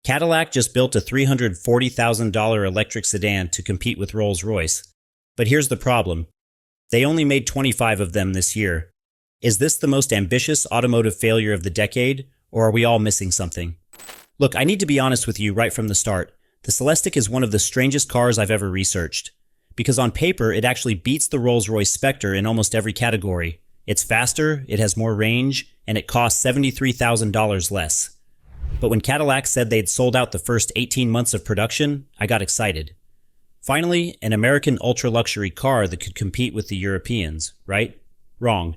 Cadillac just built a $340,000 electric sedan to compete with Rolls-Royce. But here's the problem. They only made 25 of them this year. Is this the most ambitious automotive failure of the decade, or are we all missing something? Look, I need to be honest with you right from the start. The Celestiq is one of the strangest cars I've ever researched. Because on paper, it actually beats the Rolls-Royce Spectre in almost every category. It's faster, it has more range, and it costs $73,000 less. But when Cadillac said they'd sold out the first 18 months of production, I got excited. Finally, an American ultra-luxury car that could compete with the Europeans, right? Wrong.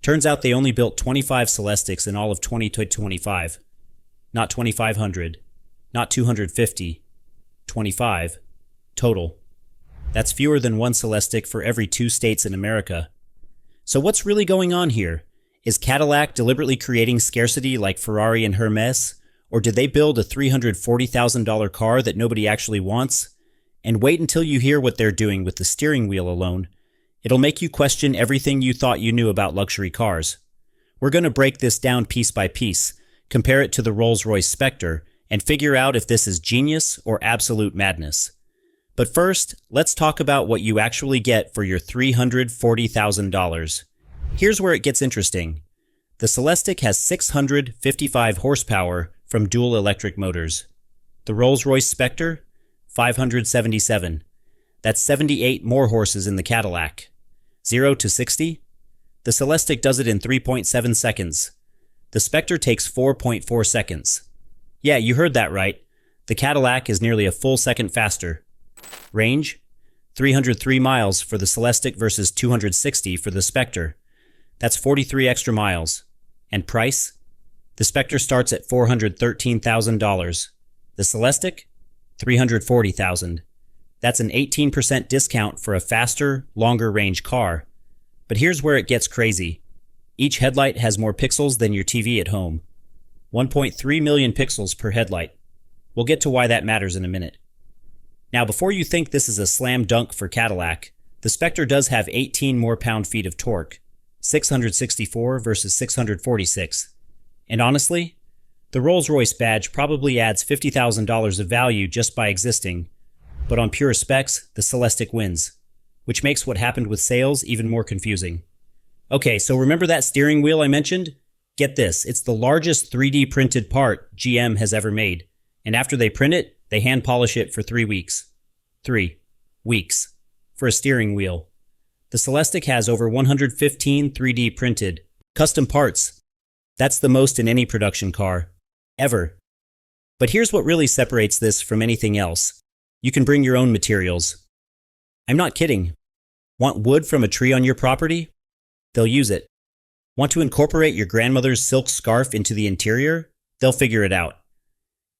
Turns out they only built 25 Celestiqs in all of 2025. Not 2,500. Not 250. 25. Total. That's fewer than one Celestiq for every 2 states in America. So what's really going on here? Is Cadillac deliberately creating scarcity like Ferrari and Hermes? Or did they build a $340,000 car that nobody actually wants? And wait until you hear what they're doing with the steering wheel alone. It'll make you question everything you thought you knew about luxury cars. We're going to break this down piece by piece, compare it to the Rolls-Royce Spectre, and figure out if this is genius or absolute madness. But first, let's talk about what you actually get for your $340,000. Here's where it gets interesting. The Celestiq has 655 horsepower from dual electric motors. The Rolls-Royce Spectre, 577. That's 78 more horses in the Cadillac. 0 to 60? The Celestiq does it in 3.7 seconds. The Spectre takes 4.4 seconds. Yeah, you heard that right. The Cadillac is nearly a full second faster. Range? 303 miles for the Celestiq versus 260 for the Spectre. That's 43 extra miles. And price? The Spectre starts at $413,000. The Celestiq? $340,000. That's an 18% discount for a faster, longer range car. But here's where it gets crazy. Each headlight has more pixels than your TV at home. 1.3 million pixels per headlight. We'll get to why that matters in a minute. Now, before you think this is a slam dunk for Cadillac, the Spectre does have 18 more pound-feet of torque, 664 versus 646. And honestly, the Rolls-Royce badge probably adds $50,000 of value just by existing, but on pure specs, the Celestiq wins, which makes what happened with sales even more confusing. Okay, so remember that steering wheel I mentioned? Get this, it's the largest 3D printed part GM has ever made, and after they print it, they hand polish it for 3 weeks. 3 weeks. For a steering wheel. The Celestiq has over 115 3D printed, custom parts. That's the most in any production car. Ever. But here's what really separates this from anything else. You can bring your own materials. I'm not kidding. Want wood from a tree on your property? They'll use it. Want to incorporate your grandmother's silk scarf into the interior? They'll figure it out.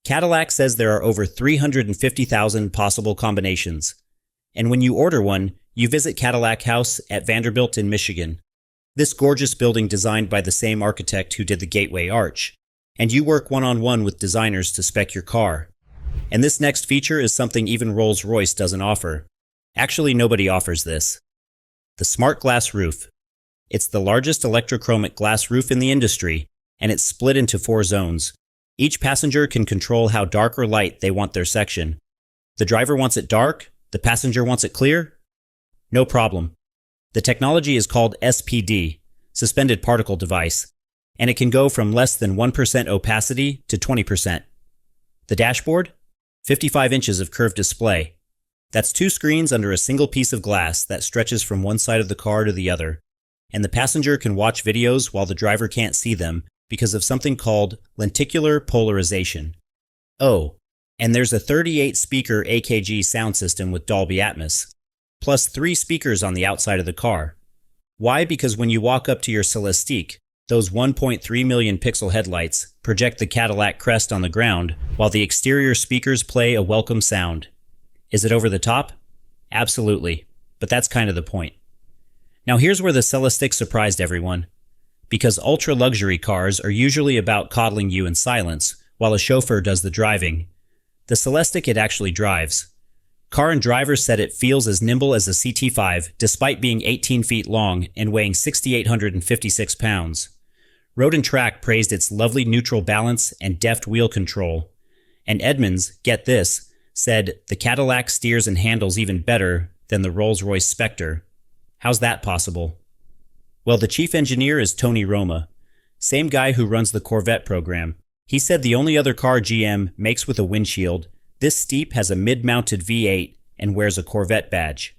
Cadillac says there are over 350,000 possible combinations. And when you order one, you visit Cadillac House at Vanderbilt in Michigan. This gorgeous building designed by the same architect who did the Gateway Arch. And you work one-on-one with designers to spec your car. And this next feature is something even Rolls-Royce doesn't offer. Actually, nobody offers this. The Smart Glass Roof. It's the largest electrochromic glass roof in the industry, and it's split into 4 zones. Each passenger can control how dark or light they want their section. The driver wants it dark, the passenger wants it clear? No problem. The technology is called SPD, Suspended Particle Device, and it can go from less than 1% opacity to 20%. The dashboard? 55 inches of curved display. That's 2 screens under a single piece of glass that stretches from one side of the car to the other, and the passenger can watch videos while the driver can't see them because of something called lenticular polarization. Oh, and there's a 38-speaker AKG sound system with Dolby Atmos, plus 3 speakers on the outside of the car. Why? Because when you walk up to your Celestiq, those 1.3 million pixel headlights project the Cadillac crest on the ground, while the exterior speakers play a welcome sound. Is it over the top? Absolutely, but that's kind of the point. Now here's where the Celestiq surprised everyone. Because ultra-luxury cars are usually about coddling you in silence, while a chauffeur does the driving. The Celestiq it actually drives. Car and driver said it feels as nimble as a CT5 despite being 18 feet long and weighing 6,856 pounds. Road and Track praised its lovely neutral balance and deft wheel control. And Edmunds, get this, said the Cadillac steers and handles even better than the Rolls-Royce Spectre. How's that possible? Well, the chief engineer is Tony Roma, same guy who runs the Corvette program. He said the only other car GM makes with a windshield, this steep has a mid-mounted V8 and wears a Corvette badge.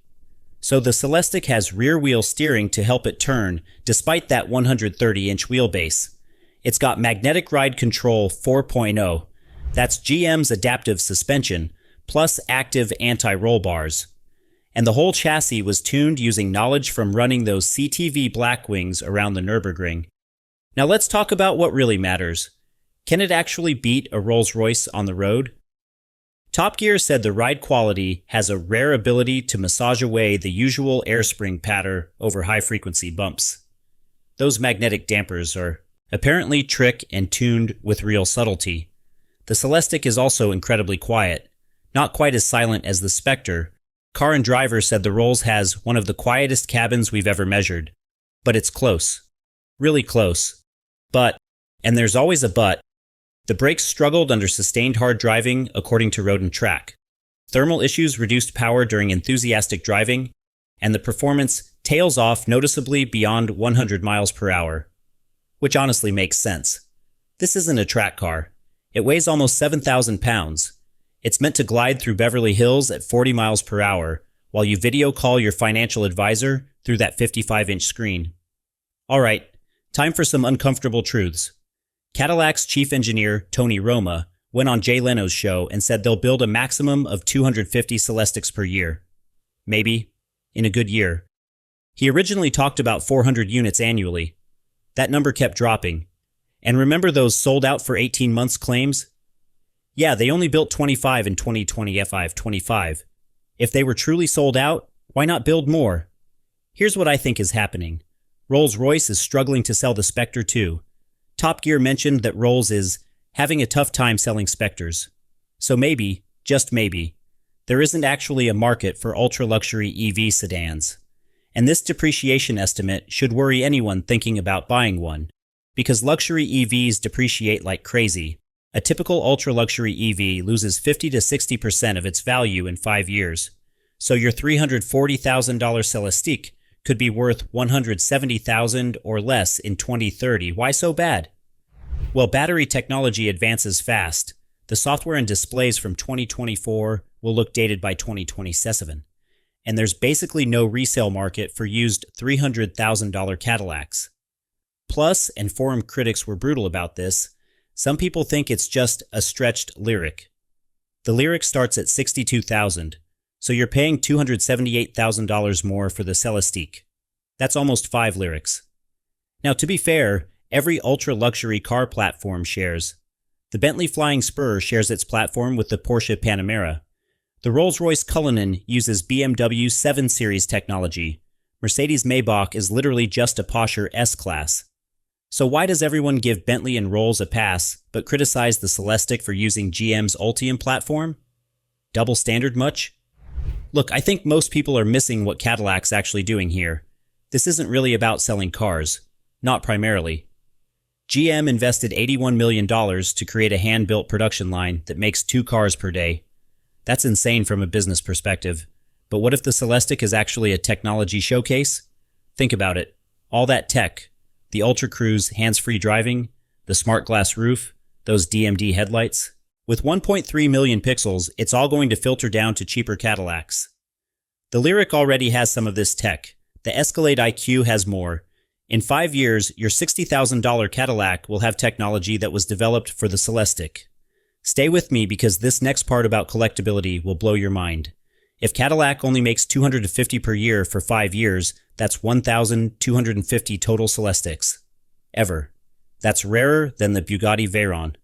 So the Celestiq has rear-wheel steering to help it turn, despite that 130-inch wheelbase. It's got Magnetic Ride Control 4.0. That's GM's adaptive suspension, plus active anti-roll bars. And the whole chassis was tuned using knowledge from running those CTV Blackwings around the Nürburgring. Now let's talk about what really matters. Can it actually beat a Rolls-Royce on the road? Top Gear said the ride quality has a rare ability to massage away the usual air spring patter over high-frequency bumps. Those magnetic dampers are apparently trick and tuned with real subtlety. The Celestiq is also incredibly quiet, not quite as silent as the Spectre. Car and Driver said the Rolls has one of the quietest cabins we've ever measured. But it's close. Really close. But, and there's always a but, the brakes struggled under sustained hard driving according to Road and Track. Thermal issues reduced power during enthusiastic driving, and the performance tails off noticeably beyond 100 miles per hour. Which honestly makes sense. This isn't a track car. It weighs almost 7,000 pounds. It's meant to glide through Beverly Hills at 40 miles per hour while you video call your financial advisor through that 55-inch screen. Alright, time for some uncomfortable truths. Cadillac's chief engineer, Tony Roma, went on Jay Leno's show and said they'll build a maximum of 250 Celestiqs per year. Maybe, in a good year. He originally talked about 400 units annually. That number kept dropping. And remember those sold out for 18 months claims? Yeah, they only built 25 in 2020 FI25. If they were truly sold out, why not build more? Here's what I think is happening. Rolls-Royce is struggling to sell the Spectre too. Top Gear mentioned that Rolls is having a tough time selling Spectres. So maybe, just maybe, there isn't actually a market for ultra-luxury EV sedans. And this depreciation estimate should worry anyone thinking about buying one. Because luxury EVs depreciate like crazy. A typical ultra-luxury EV loses 50 to 60% of its value in 5 years. So your $340,000 Celestiq could be worth $170,000 or less in 2030. Why so bad? Well, battery technology advances fast. The software and displays from 2024 will look dated by 2027. And there's basically no resale market for used $300,000 Cadillacs. Plus, and forum critics were brutal about this, some people think it's just a stretched Lyriq. The Lyriq starts at $62,000. So you're paying $278,000 more for the Celestiq. That's almost 5 Lyriqs. Now, to be fair, every ultra-luxury car platform shares. The Bentley Flying Spur shares its platform with the Porsche Panamera. The Rolls-Royce Cullinan uses BMW 7 Series technology. Mercedes Maybach is literally just a posher S-Class. So why does everyone give Bentley and Rolls a pass, but criticize the Celestiq for using GM's Ultium platform? Double standard much? Look, I think most people are missing what Cadillac's actually doing here. This isn't really about selling cars. Not primarily. GM invested $81 million to create a hand-built production line that makes 2 cars per day. That's insane from a business perspective. But what if the Celestiq is actually a technology showcase? Think about it. All that tech, the Ultra Cruise hands-free driving, the smart glass roof, those DMD headlights. With 1.3 million pixels, it's all going to filter down to cheaper Cadillacs. The Lyriq already has some of this tech. The Escalade IQ has more. In 5 years, your $60,000 Cadillac will have technology that was developed for the Celestiq. Stay with me because this next part about collectability will blow your mind. If Cadillac only makes $250 per year for 5 years, that's 1,250 total Celestiqs. Ever. That's rarer than the Bugatti Veyron.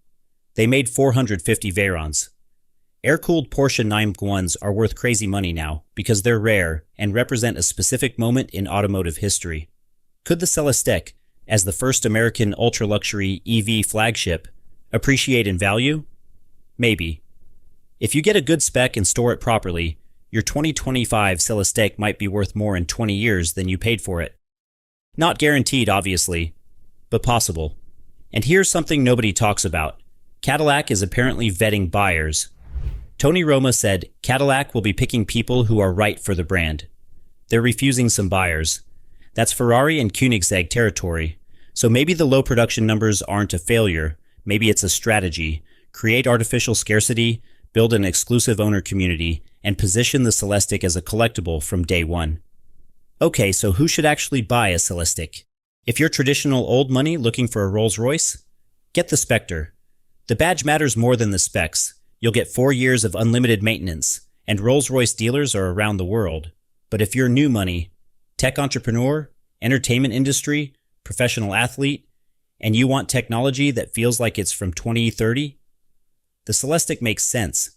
They made 450 Veyrons. Air-cooled Porsche 911s are worth crazy money now because they're rare and represent a specific moment in automotive history. Could the Celestiq, as the first American ultra-luxury EV flagship, appreciate in value? Maybe. If you get a good spec and store it properly, your 2025 Celestiq might be worth more in 20 years than you paid for it. Not guaranteed, obviously, but possible. And here's something nobody talks about. Cadillac is apparently vetting buyers. Tony Roma said Cadillac will be picking people who are right for the brand. They're refusing some buyers. That's Ferrari and Koenigsegg territory. So maybe the low production numbers aren't a failure. Maybe it's a strategy. Create artificial scarcity, build an exclusive owner community, and position the Celestiq as a collectible from day one. Okay, so who should actually buy a Celestiq? If you're traditional old money looking for a Rolls-Royce, get the Spectre. The badge matters more than the specs. You'll get 4 years of unlimited maintenance, and Rolls-Royce dealers are around the world. But if you're new money, tech entrepreneur, entertainment industry, professional athlete, and you want technology that feels like it's from 2030, the Celestiq makes sense.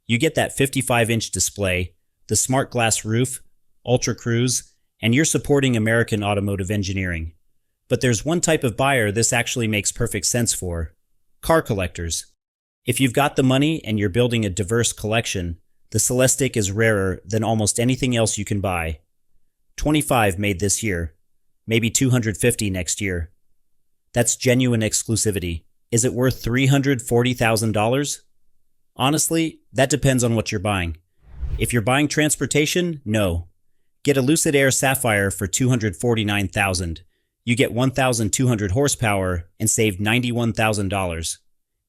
You get that 55-inch display, the smart glass roof, Ultra Cruise, and you're supporting American automotive engineering. But there's one type of buyer this actually makes perfect sense for: car collectors. If you've got the money and you're building a diverse collection, the Celestiq is rarer than almost anything else you can buy. 25 made this year, maybe 250 next year. That's genuine exclusivity. Is it worth $340,000? Honestly, that depends on what you're buying. If you're buying transportation, no. Get a Lucid Air Sapphire for $249,000. You get 1,200 horsepower and save $91,000.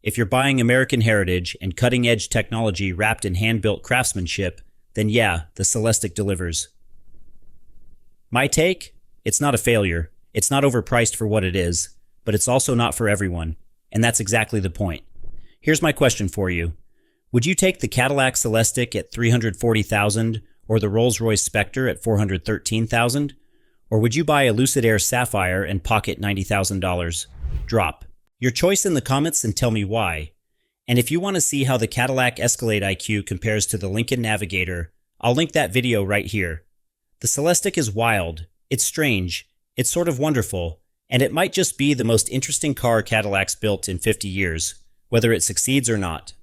If you're buying American heritage and cutting-edge technology wrapped in hand-built craftsmanship, then yeah, the Celestiq delivers. My take? It's not a failure. It's not overpriced for what it is, but it's also not for everyone, and that's exactly the point. Here's my question for you. Would you take the Cadillac Celestiq at $340,000 or the Rolls-Royce Spectre at $413,000? Or would you buy a Lucid Air Sapphire and pocket $90,000? Drop your choice in the comments and tell me why. And if you want to see how the Cadillac Escalade IQ compares to the Lincoln Navigator, I'll link that video right here. The Celestiq is wild, it's strange, it's sort of wonderful, and it might just be the most interesting car Cadillac's built in 50 years, whether it succeeds or not.